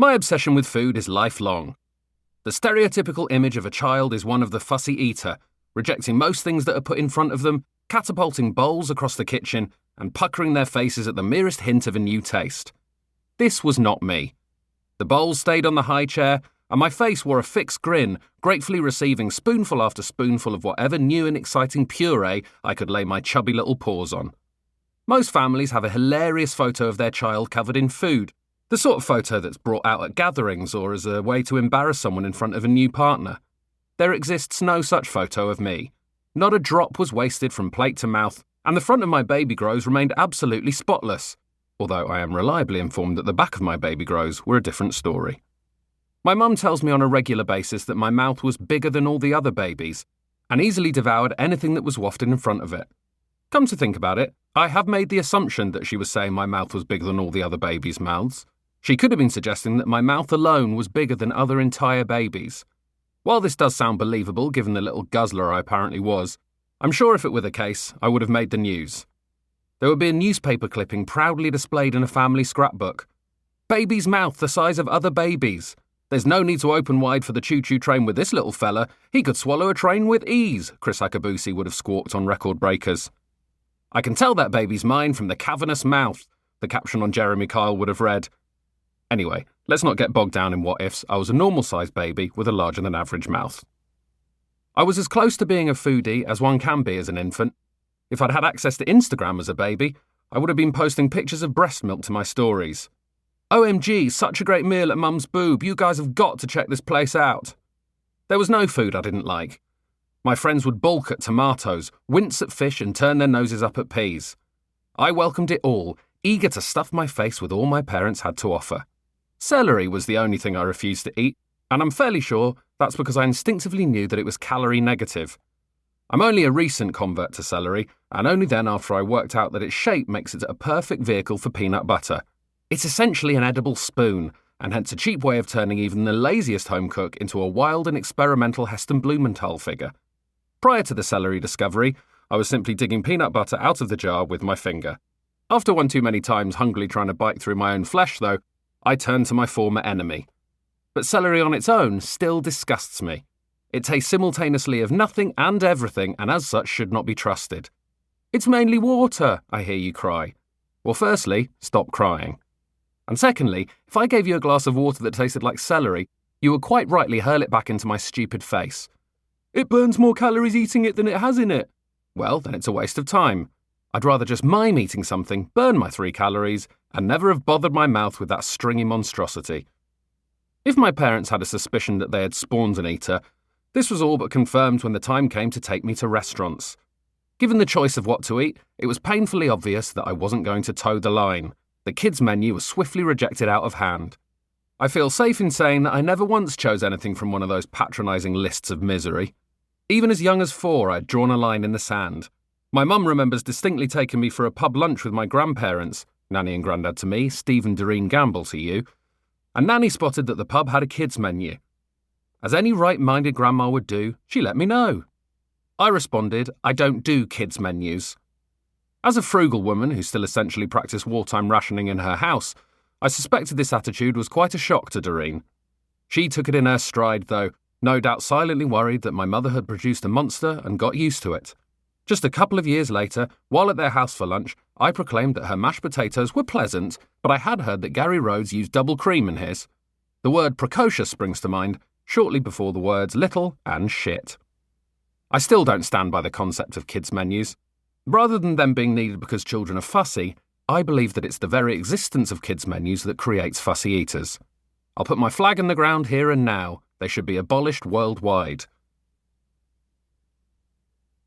My obsession with food is lifelong. The stereotypical image of a child is one of the fussy eater, rejecting most things that are put in front of them, catapulting bowls across the kitchen, and puckering their faces at the merest hint of a new taste. This was not me. The bowls stayed on the high chair, and my face wore a fixed grin, gratefully receiving spoonful after spoonful of whatever new and exciting puree I could lay my chubby little paws on. Most families have a hilarious photo of their child covered in food, the sort of photo that's brought out at gatherings or as a way to embarrass someone in front of a new partner. There exists no such photo of me. Not a drop was wasted from plate to mouth, and the front of my baby grows remained absolutely spotless, although I am reliably informed that the back of my baby grows were a different story. My mum tells me on a regular basis that my mouth was bigger than all the other babies, and easily devoured anything that was wafted in front of it. Come to think about it, I have made the assumption that she was saying my mouth was bigger than all the other babies' mouths. She could have been suggesting that my mouth alone was bigger than other entire babies. While this does sound believable given the little guzzler I apparently was, I'm sure if it were the case, I would have made the news. There would be a newspaper clipping proudly displayed in a family scrapbook. Baby's mouth the size of other babies. There's no need to open wide for the choo-choo train with this little fella. He could swallow a train with ease, Chris Akabusi would have squawked on record breakers. I can tell that baby's mine from the cavernous mouth, the caption on Jeremy Kyle would have read. Anyway, let's not get bogged down in what-ifs. I was a normal-sized baby with a larger-than-average mouth. I was as close to being a foodie as one can be as an infant. If I'd had access to Instagram as a baby, I would have been posting pictures of breast milk to my stories. OMG, such a great meal at Mum's Boob. You guys have got to check this place out. There was no food I didn't like. My friends would balk at tomatoes, wince at fish and turn their noses up at peas. I welcomed it all, eager to stuff my face with all my parents had to offer. Celery was the only thing I refused to eat, and I'm fairly sure that's because I instinctively knew that it was calorie negative. I'm only a recent convert to celery, and only then after I worked out that its shape makes it a perfect vehicle for peanut butter. It's essentially an edible spoon, and hence a cheap way of turning even the laziest home cook into a wild and experimental Heston Blumenthal figure. Prior to the celery discovery, I was simply digging peanut butter out of the jar with my finger. After one too many times hungrily trying to bite through my own flesh, though, I turned to my former enemy. But celery on its own still disgusts me. It tastes simultaneously of nothing and everything, and as such should not be trusted. It's mainly water, I hear you cry. Well, firstly, stop crying. And secondly, if I gave you a glass of water that tasted like celery, you would quite rightly hurl it back into my stupid face. It burns more calories eating it than it has in it. Well, then it's a waste of time. I'd rather just mime eating something, burn my 3 calories, and never have bothered my mouth with that stringy monstrosity. If my parents had a suspicion that they had spawned an eater, this was all but confirmed when the time came to take me to restaurants. Given the choice of what to eat, it was painfully obvious that I wasn't going to toe the line. The kids' menu was swiftly rejected out of hand. I feel safe in saying that I never once chose anything from one of those patronising lists of misery. Even as young as 4, I'd drawn a line in the sand. My mum remembers distinctly taking me for a pub lunch with my grandparents, Nanny and Grandad to me, Steve and Doreen Gamble to you, and Nanny spotted that the pub had a kids' menu. As any right-minded grandma would do, she let me know. I responded, I don't do kids' menus. As a frugal woman who still essentially practiced wartime rationing in her house, I suspected this attitude was quite a shock to Doreen. She took it in her stride, though, no doubt silently worried that my mother had produced a monster and got used to it. Just a couple of years later, while at their house for lunch, I proclaimed that her mashed potatoes were pleasant, but I had heard that Gary Rhodes used double cream in his. The word precocious springs to mind, shortly before the words little and shit. I still don't stand by the concept of kids' menus. Rather than them being needed because children are fussy, I believe that it's the very existence of kids' menus that creates fussy eaters. I'll put my flag in the ground here and now. They should be abolished worldwide.